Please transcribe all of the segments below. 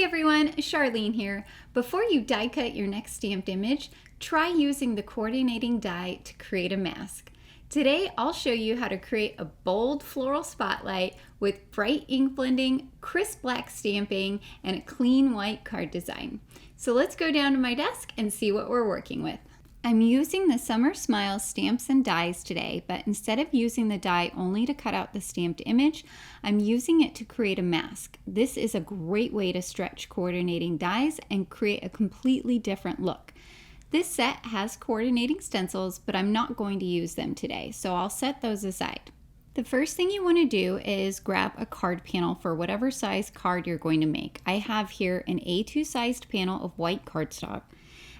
everyone, Charlene here. Before you die cut your next stamped image, try using the coordinating die to create a mask. Today I'll show you how to create a bold floral spotlight with bright ink blending, crisp black stamping, and a clean white card design. So let's go down to my desk and see what we're working with. I'm using the Summer Smiles stamps and dies today, but instead of using the die only to cut out the stamped image, I'm using it to create a mask. This is a great way to stretch coordinating dies and create a completely different look. This set has coordinating stencils, but I'm not going to use them today, so I'll set those aside. The first thing you want to do is grab a card panel for whatever size card you're going to make. I have here an A2 sized panel of white cardstock.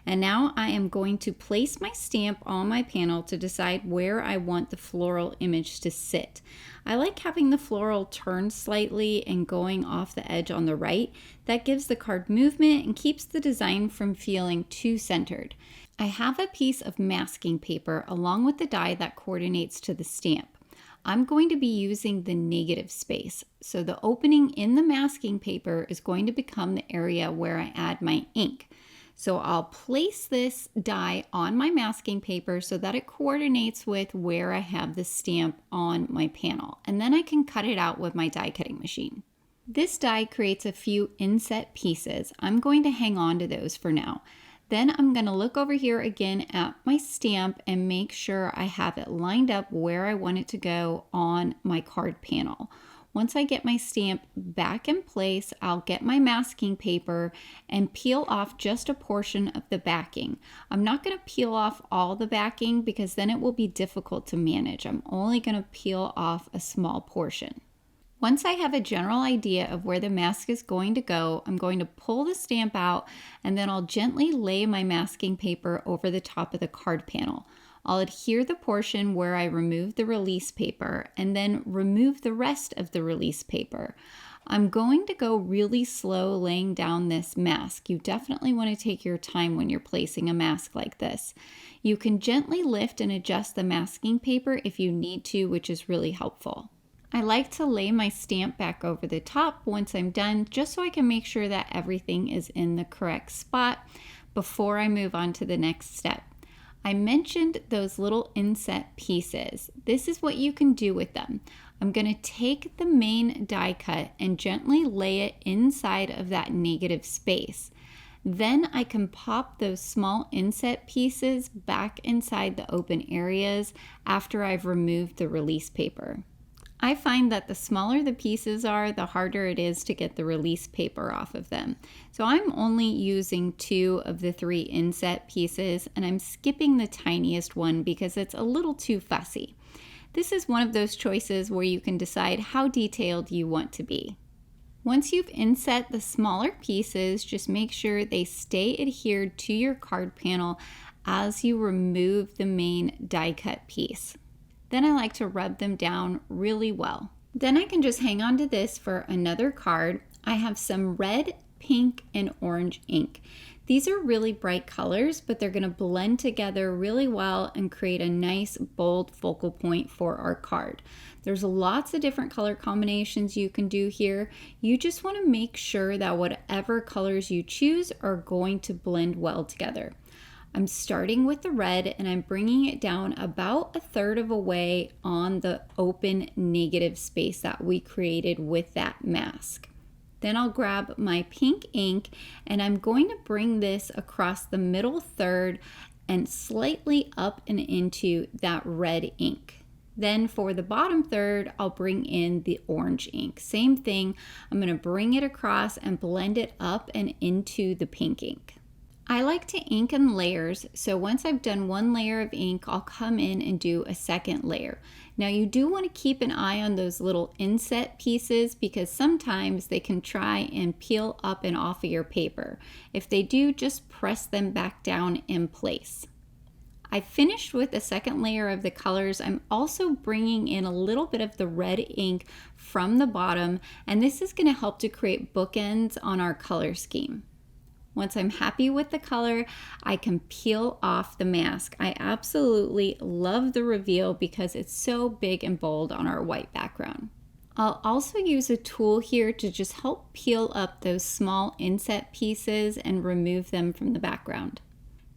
And now I am going to place my stamp on my panel to decide where I want the floral image to sit. I like having the floral turned slightly and going off the edge on the right. That gives the card movement and keeps the design from feeling too centered. I have a piece of masking paper along with the die that coordinates to the stamp. I'm going to be using the negative space. So the opening in the masking paper is going to become the area where I add my ink. So I'll place this die on my masking paper so that it coordinates with where I have the stamp on my panel. And then I can cut it out with my die cutting machine. This die creates a few inset pieces. I'm going to hang on to those for now. Then I'm going to look over here again at my stamp and make sure I have it lined up where I want it to go on my card panel. Once I get my stamp back in place, I'll get my masking paper and peel off just a portion of the backing. I'm not going to peel off all the backing because then it will be difficult to manage. I'm only going to peel off a small portion. Once I have a general idea of where the mask is going to go, I'm going to pull the stamp out and then I'll gently lay my masking paper over the top of the card panel. I'll adhere the portion where I remove the release paper and then remove the rest of the release paper. I'm going to go really slow laying down this mask. You definitely want to take your time when you're placing a mask like this. You can gently lift and adjust the masking paper if you need to, which is really helpful. I like to lay my stamp back over the top once I'm done, just so I can make sure that everything is in the correct spot before I move on to the next step. I mentioned those little inset pieces. This is what you can do with them. I'm going to take the main die cut and gently lay it inside of that negative space. Then I can pop those small inset pieces back inside the open areas after I've removed the release paper. I find that the smaller the pieces are, the harder it is to get the release paper off of them. So I'm only using 2 of the 3 inset pieces, and I'm skipping the tiniest one because it's a little too fussy. This is one of those choices where you can decide how detailed you want to be. Once you've inset the smaller pieces, just make sure they stay adhered to your card panel as you remove the main die cut piece. Then I like to rub them down really well. Then I can just hang on to this for another card. I have some red, pink, and orange ink. These are really bright colors, but they're going to blend together really well and create a nice, bold focal point for our card. There's lots of different color combinations you can do here. You just want to make sure that whatever colors you choose are going to blend well together. I'm starting with the red and I'm bringing it down about 1/3 of a way on the open negative space that we created with that mask. Then I'll grab my pink ink and I'm going to bring this across the middle third and slightly up and into that red ink. Then for the bottom third, I'll bring in the orange ink. Same thing, I'm going to bring it across and blend it up and into the pink ink. I like to ink in layers, so once I've done 1 layer of ink, I'll come in and do a second layer. Now you do want to keep an eye on those little inset pieces because sometimes they can try and peel up and off of your paper. If they do, just press them back down in place. I finished with the second layer of the colors. I'm also bringing in a little bit of the red ink from the bottom, and this is going to help to create bookends on our color scheme. Once I'm happy with the color, I can peel off the mask. I absolutely love the reveal because it's so big and bold on our white background. I'll also use a tool here to just help peel up those small inset pieces and remove them from the background.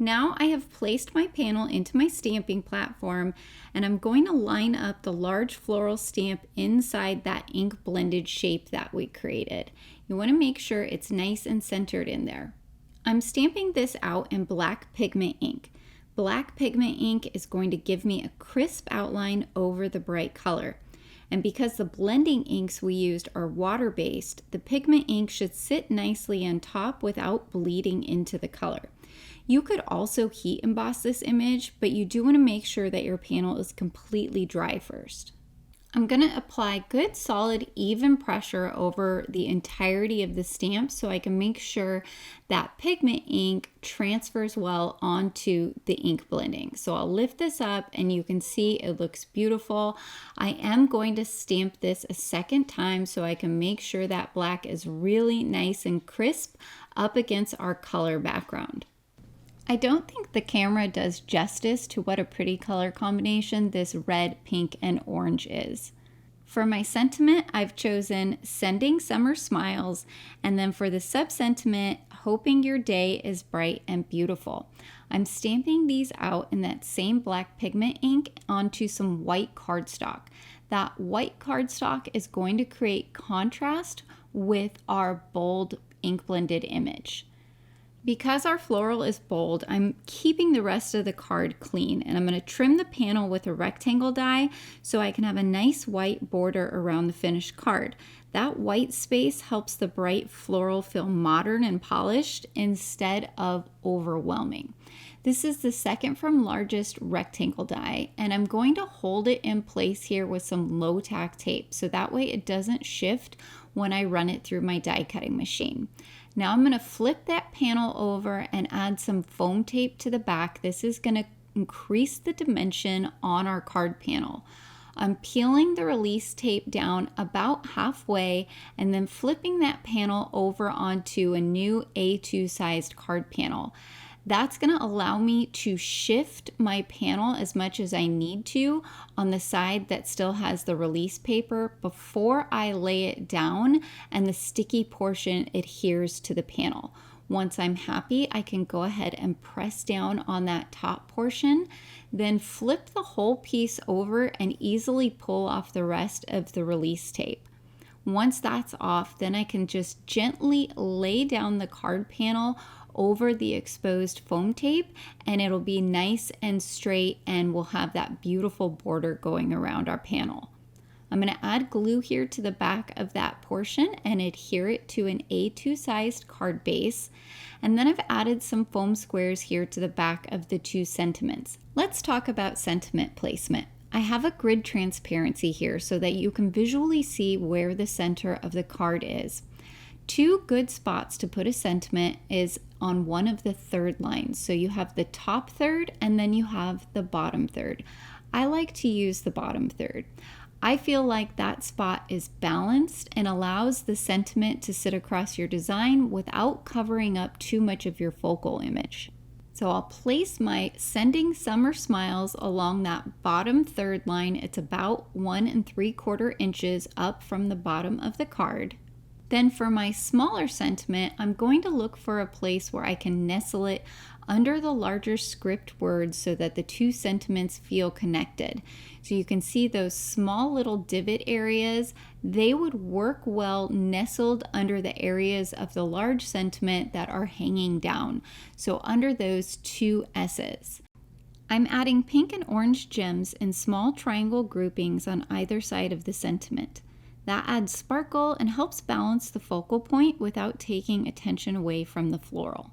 Now I have placed my panel into my stamping platform, and I'm going to line up the large floral stamp inside that ink blended shape that we created. You want to make sure it's nice and centered in there. I'm stamping this out in black pigment ink. Black pigment ink is going to give me a crisp outline over the bright color. And because the blending inks we used are water-based, the pigment ink should sit nicely on top without bleeding into the color. You could also heat emboss this image, but you do want to make sure that your panel is completely dry first. I'm going to apply good, solid, even pressure over the entirety of the stamp so I can make sure that pigment ink transfers well onto the ink blending. So I'll lift this up and you can see it looks beautiful. I am going to stamp this a second time so I can make sure that black is really nice and crisp up against our color background. I don't think the camera does justice to what a pretty color combination this red, pink, and orange is. For my sentiment, I've chosen Sending Summer Smiles, and then for the sub-sentiment, Hoping Your Day is Bright and Beautiful. I'm stamping these out in that same black pigment ink onto some white cardstock. That white cardstock is going to create contrast with our bold ink blended image. Because our floral is bold, I'm keeping the rest of the card clean, and I'm going to trim the panel with a rectangle die so I can have a nice white border around the finished card. That white space helps the bright floral feel modern and polished instead of overwhelming. This is the second from largest rectangle die, and I'm going to hold it in place here with some Low-Tack tape so that way it doesn't shift when I run it through my die cutting machine. Now I'm going to flip that panel over and add some foam tape to the back. This is going to increase the dimension on our card panel. I'm peeling the release tape down about halfway and then flipping that panel over onto a new A2 sized card panel. That's going to allow me to shift my panel as much as I need to on the side that still has the release paper before I lay it down and the sticky portion adheres to the panel. Once I'm happy, I can go ahead and press down on that top portion, then flip the whole piece over and easily pull off the rest of the release tape. Once that's off, then I can just gently lay down the card panel over the exposed foam tape, and it'll be nice and straight, and we'll have that beautiful border going around our panel. I'm going to add glue here to the back of that portion and adhere it to an A2 sized card base. And then I've added some foam squares here to the back of the two sentiments. Let's talk about sentiment placement. I have a grid transparency here so that you can visually see where the center of the card is. Two good spots to put a sentiment is on one of the third lines. So you have the top third and then you have the bottom third. I like to use the bottom third. I feel like that spot is balanced and allows the sentiment to sit across your design without covering up too much of your focal image. So I'll place my Sending Summer Smiles along that bottom third line. It's about 1 3/4 inches up from the bottom of the card. Then for my smaller sentiment, I'm going to look for a place where I can nestle it under the larger script words so that the two sentiments feel connected. So you can see those small little divot areas, they would work well nestled under the areas of the large sentiment that are hanging down. So under those two S's. I'm adding pink and orange gems in small triangle groupings on either side of the sentiment. That adds sparkle and helps balance the focal point without taking attention away from the floral.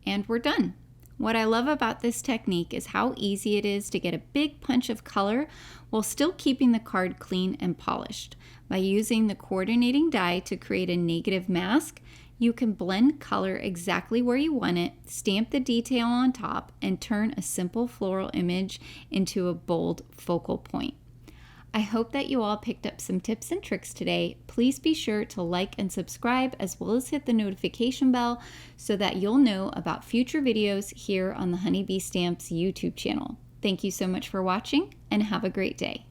And we're done. What I love about this technique is how easy it is to get a big punch of color while still keeping the card clean and polished. By using the coordinating die to create a negative mask, you can blend color exactly where you want it, stamp the detail on top, and turn a simple floral image into a bold focal point. I hope that you all picked up some tips and tricks today. Please be sure to like and subscribe as well as hit the notification bell so that you'll know about future videos here on the Honeybee Stamps YouTube channel. Thank you so much for watching and have a great day.